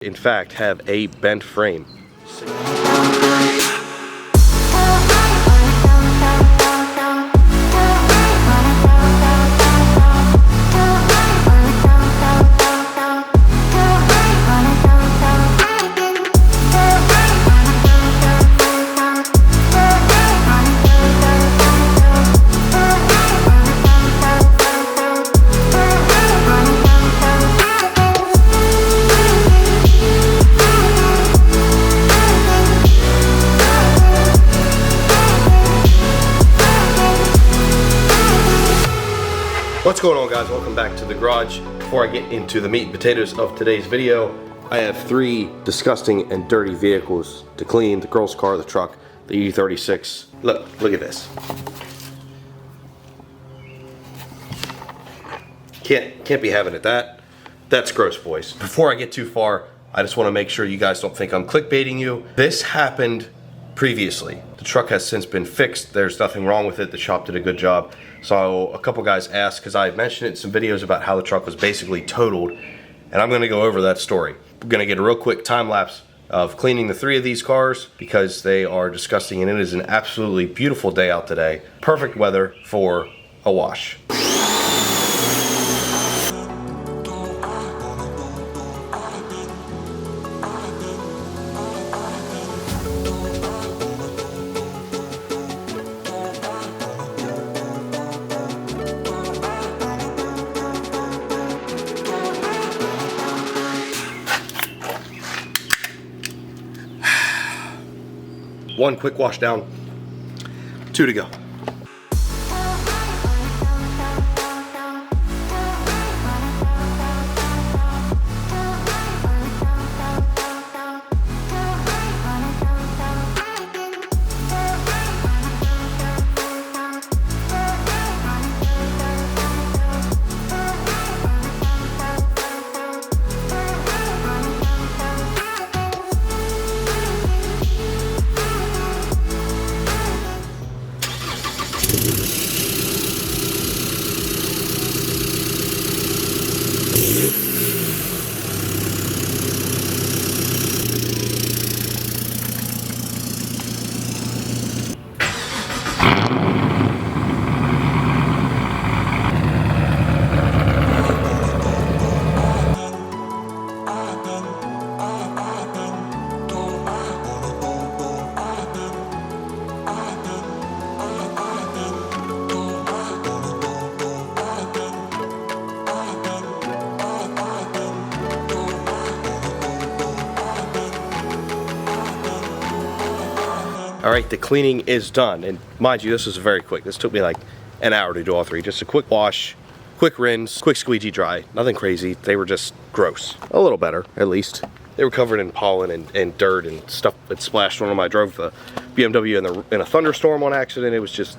in fact have a bent frame. What's going on, guys? Welcome back to the garage. Before I get into the meat and potatoes of today's video, I have three disgusting and dirty vehicles to clean: the girl's car, the truck, the E36. Look at this. Can't be having it. That's gross, boys. Before I get too far, I just want to make sure you guys don't think I'm clickbaiting you. This happened previously. The truck has since been fixed. There's nothing wrong with it. The shop did a good job. So a couple guys asked, because I mentioned it in some videos about how the truck was basically totaled, and I'm going to go over that story. We're going to get a real quick time lapse of cleaning the three of these cars because they are disgusting, and it is an absolutely beautiful day out today. Perfect weather for a wash. One quick wash down, two to go. All right, the cleaning is done, and mind you, this was very quick. This took me like an hour to do all three. Just a quick wash, quick rinse, quick squeegee dry. Nothing crazy. They were just gross. A little better, at least. They were covered in pollen and dirt and stuff that splashed on them. I drove the BMW in a thunderstorm on accident. It was just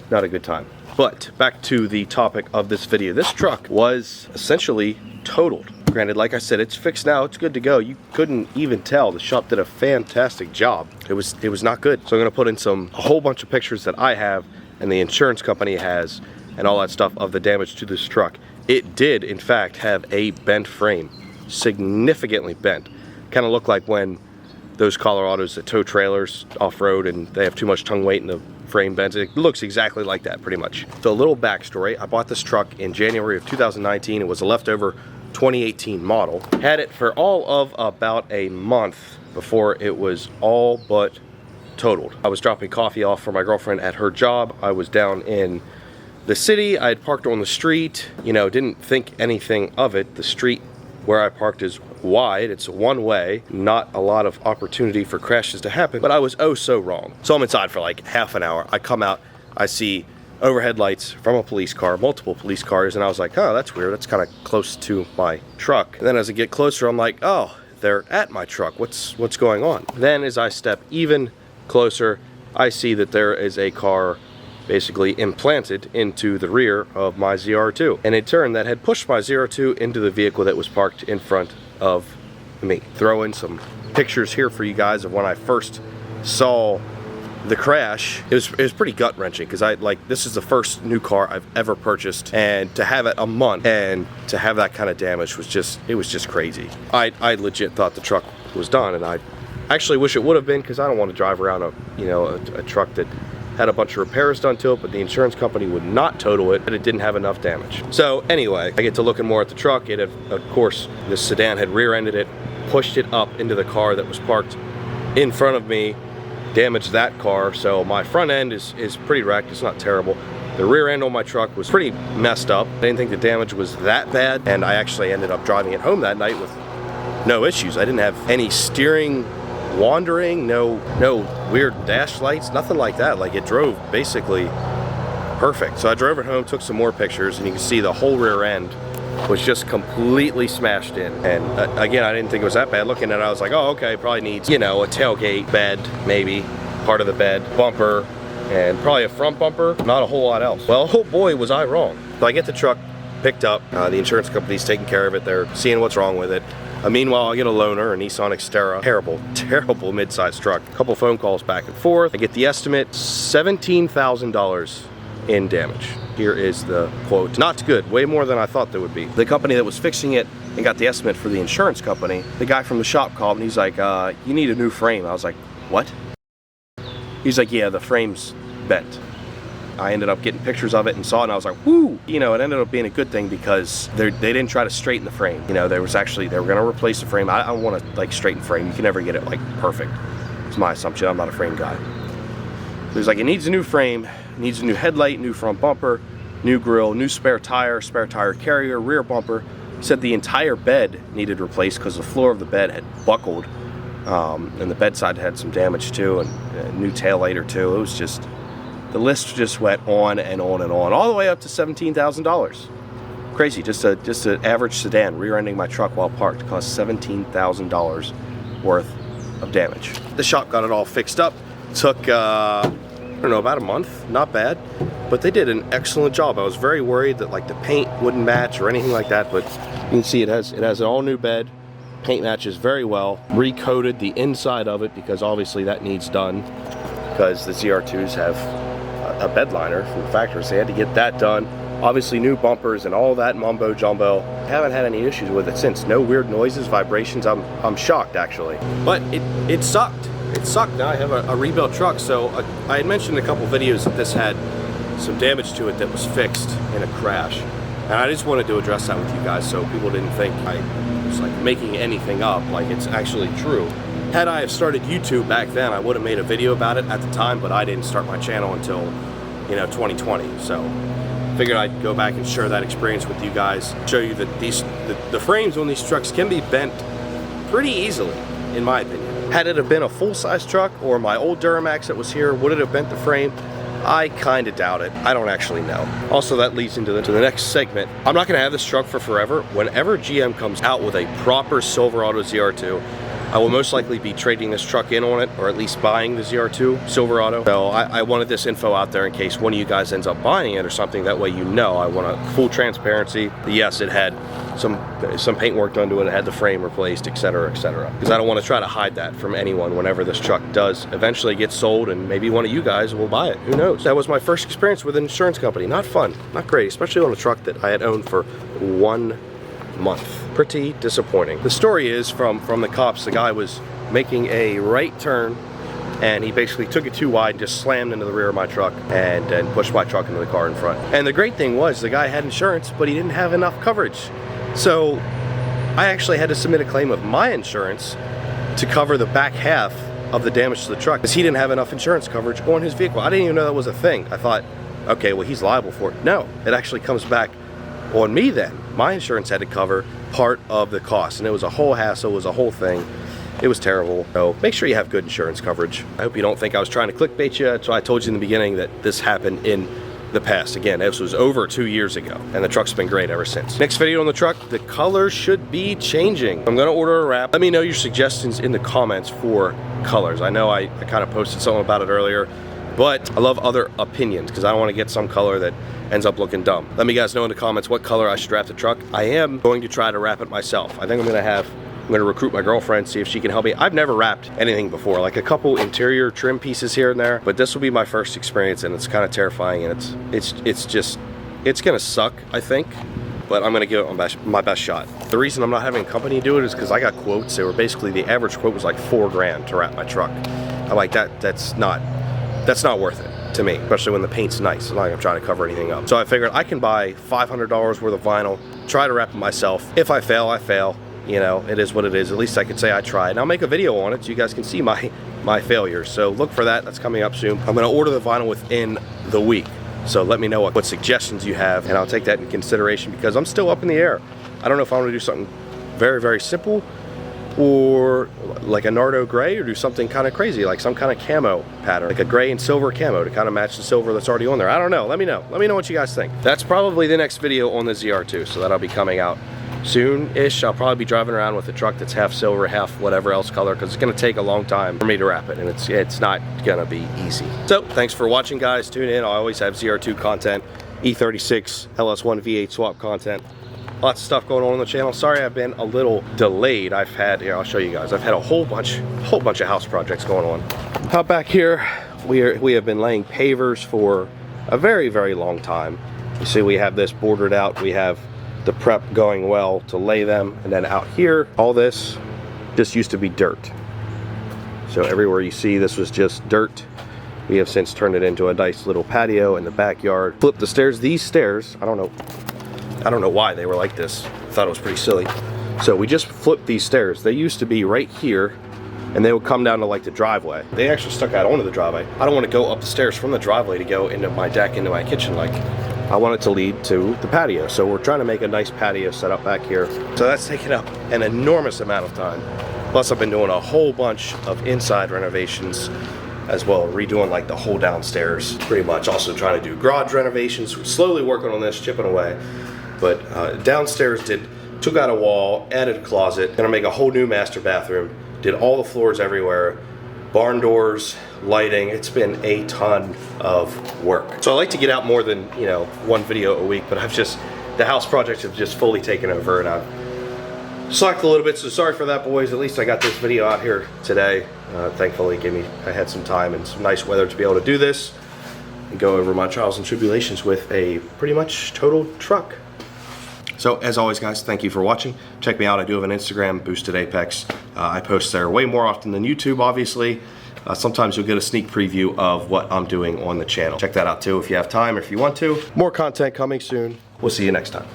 not a good time. But back to the topic of this video. This truck was essentially totaled. Granted, like I said, it's fixed now, it's good to go. You couldn't even tell. The shop did a fantastic job. It was not good. So I'm gonna put in a whole bunch of pictures that I have and the insurance company has and all that stuff of the damage to this truck. It did, in fact, have a bent frame, significantly bent. Kind of looked like when those Colorados that tow trailers off-road and they have too much tongue weight and the frame bends. It looks exactly like that, pretty much. So a little backstory. I bought this truck in January of 2019. It was a leftover 2018 model. Had it for all of about a month before it was all but totaled. I was dropping coffee off for my girlfriend at her job. I was down in the city. I had parked on the street, you know, didn't think anything of it. The street where I parked is wide, it's one way, not a lot of opportunity for crashes to happen, but I was oh so wrong. So I'm inside for like half an hour. I come out, I see overhead lights from a police car, multiple police cars, and I was like, oh, that's weird. That's kind of close to my truck. And then as I get closer, I'm like, oh, they're at my truck. What's going on? Then as I step even closer, I see that there is a car basically implanted into the rear of my ZR2. And in turn, that had pushed my ZR2 into the vehicle that was parked in front of me. Throw in some pictures here for you guys of when I first saw the crash, it was pretty gut wrenching because this is the first new car I've ever purchased, and to have it a month and to have that kind of damage was just crazy. I legit thought the truck was done, and I actually wish it would have been, because I don't want to drive around a truck that had a bunch of repairs done to it, but the insurance company would not total it, but it didn't have enough damage. So anyway, I get to looking more at the truck. It had, of course, this sedan had rear-ended it, pushed it up into the car that was parked in front of me, damaged that car. So my front end is pretty wrecked. It's not terrible. The rear end on my truck was pretty messed up. I didn't think the damage was that bad, and I actually ended up driving it home that night with no issues. I didn't have any steering wandering, no weird dash lights, nothing like that. Like, it drove basically perfect. So I drove it home, took some more pictures, and you can see the whole rear end was just completely smashed in. And again, I didn't think it was that bad. Looking at it, I was like, oh, okay, probably needs, a tailgate bed, maybe part of the bed, bumper, and probably a front bumper, not a whole lot else. Well, oh boy, was I wrong. So I get the truck picked up, the insurance company's taking care of it, they're seeing what's wrong with it. Meanwhile, I get a loaner, a Nissan Xterra, terrible mid-size truck. A couple phone calls back and forth. I get the estimate, $17,000 in damage. Here is the quote. Not good, way more than I thought there would be. The company that was fixing it and got the estimate for the insurance company, the guy from the shop called and he's like, you need a new frame. I was like, what? He's like, yeah, the frame's bent. I ended up getting pictures of it and saw it, and I was like, whoo! It ended up being a good thing, because they didn't try to straighten the frame. They were gonna replace the frame. I don't want to straighten the frame. You can never get it perfect. It's my assumption. I'm not a frame guy. He was like, it needs a new frame, it needs a new headlight, new front bumper, new grille, new spare tire carrier, rear bumper. He said the entire bed needed replaced because the floor of the bed had buckled, and the bedside had some damage too, and a new taillight or two. It was just, the list just went on and on and on, all the way up to $17,000. Crazy, just an average sedan rear-ending my truck while parked cost $17,000 worth of damage. The shop got it all fixed up. Took, I don't know, about a month, not bad, but they did an excellent job. I was very worried that the paint wouldn't match or anything like that, but you can see it has an all new bed. Paint matches very well. Recoated the inside of it, because obviously that needs done, because the ZR2s have a bed liner from the factory, so they had to get that done. Obviously new bumpers and all that mumbo jumbo. Haven't had any issues with it since. No weird noises, vibrations. I'm shocked, actually. But it sucked. It sucked. Now I have a rebuilt truck. So I had mentioned in a couple videos that this had some damage to it that was fixed in a crash, and I just wanted to address that with you guys so people didn't think I was making anything up. It's actually true. Had I have started YouTube back then, I would have made a video about it at the time, but I didn't start my channel until 2020. So figured I'd go back and share that experience with you guys, show you that the frames on these trucks can be bent pretty easily, in my opinion. Had it have been a full-size truck, or my old Duramax that was here, would it have bent the frame? I kind of doubt it. I don't actually know. Also, that leads into the next segment. I'm not going to have this truck for forever. Whenever GM comes out with a proper Silverado ZR2, I will most likely be trading this truck in on it, or at least buying the ZR2 Silverado. So I wanted this info out there in case one of you guys ends up buying it or something. That way I want a full transparency. Yes, it had some paint work done to it, it had the frame replaced, etc., etc. Because I don't want to try to hide that from anyone whenever this truck does eventually get sold, and maybe one of you guys will buy it. Who knows? That was my first experience with an insurance company. Not fun, not great, especially on a truck that I had owned for 1 month. Pretty disappointing. The story is from the cops. The guy was making a right turn, and he basically took it too wide and just slammed into the rear of my truck and pushed my truck into the car in front. And the great thing was, the guy had insurance, but he didn't have enough coverage. So I actually had to submit a claim of my insurance to cover the back half of the damage to the truck, because he didn't have enough insurance coverage on his vehicle. I didn't even know that was a thing. I thought, okay, well, he's liable for it. No, it actually comes back on me then. My insurance had to cover part of the cost, and it was a whole hassle, it was a whole thing. It was terrible. So make sure you have good insurance coverage. I hope you don't think I was trying to clickbait you. So I told you in the beginning that this happened in the past. Again, this was over 2 years ago, and the truck's been great ever since. Next video on the truck, the color should be changing. I'm gonna order a wrap. Let me know your suggestions in the comments for colors. I know I kind of posted something about it earlier, but I love other opinions, because I don't want to get some color that ends up looking dumb. Let me guys know in the comments what color I should wrap the truck. I am going to try to wrap it myself. I think I'm gonna have I'm gonna recruit my girlfriend, see if she can help me. I've never wrapped anything before, like a couple interior trim pieces here and there, but this will be my first experience, and it's kind of terrifying, and it's gonna suck, I think, but I'm gonna give it my best shot. The reason I'm not having a company do it is because I got quotes. They were basically, the average quote was like $4 grand to wrap my truck. I'm like, that's not worth it to me, especially when the paint's nice. It's not like I'm trying to cover anything up. So I figured I can buy $500 worth of vinyl, try to wrap it myself. If I fail, I fail. You know, it is what it is. At least I can say I tried. And I'll make a video on it so you guys can see my failures. So look for that. That's coming up soon. I'm gonna order the vinyl within the week. So let me know what suggestions you have, and I'll take that in consideration because I'm still up in the air. I don't know if I want to do something very, very simple, or like a Nardo gray, or do something kind of crazy, like some kind of camo pattern, like a gray and silver camo to kind of match the silver that's already on there. I don't know. Let me know what you guys think. That's probably the next video on the ZR2, so that'll be coming out soon-ish. I'll probably be driving around with a truck that's half silver, half whatever else color, because it's going to take a long time for me to wrap it, and it's not going to be easy. So thanks for watching, guys. Tune in. I always have ZR2 content, E36 LS1 V8 swap content. Lots of stuff going on the channel. Sorry I've been a little delayed. I've had, here, I'll show you guys. I've had a whole bunch of house projects going on. Out back here, we have been laying pavers for a very, very long time. You see we have this bordered out. We have the prep going well to lay them. And then out here, all this just used to be dirt. So everywhere you see, this was just dirt. We have since turned it into a nice little patio in the backyard. Flip the stairs. These stairs, I don't know why they were like this. I thought it was pretty silly. So we just flipped these stairs. They used to be right here, and they would come down to like the driveway. They actually stuck out onto the driveway. I don't want to go up the stairs from the driveway to go into my deck, into my kitchen. Like, I want it to lead to the patio. So we're trying to make a nice patio set up back here. So that's taken up an enormous amount of time. Plus I've been doing a whole bunch of inside renovations as well, redoing like the whole downstairs pretty much. Also trying to do garage renovations. We're slowly working on this, chipping away. But downstairs took out a wall, added a closet, gonna make a whole new master bathroom, did all the floors everywhere, barn doors, lighting. It's been a ton of work. So I like to get out more than, you know, one video a week, but the house projects have just fully taken over, and I've slacked a little bit, so sorry for that, boys. At least I got this video out here today. Thankfully I had some time and some nice weather to be able to do this and go over my trials and tribulations with a pretty much totaled truck. So as always, guys, thank you for watching. Check me out. I do have an Instagram, Boosted Apex. I post there way more often than YouTube, obviously. Sometimes you'll get a sneak preview of what I'm doing on the channel. Check that out too if you have time or if you want to. More content coming soon. We'll see you next time.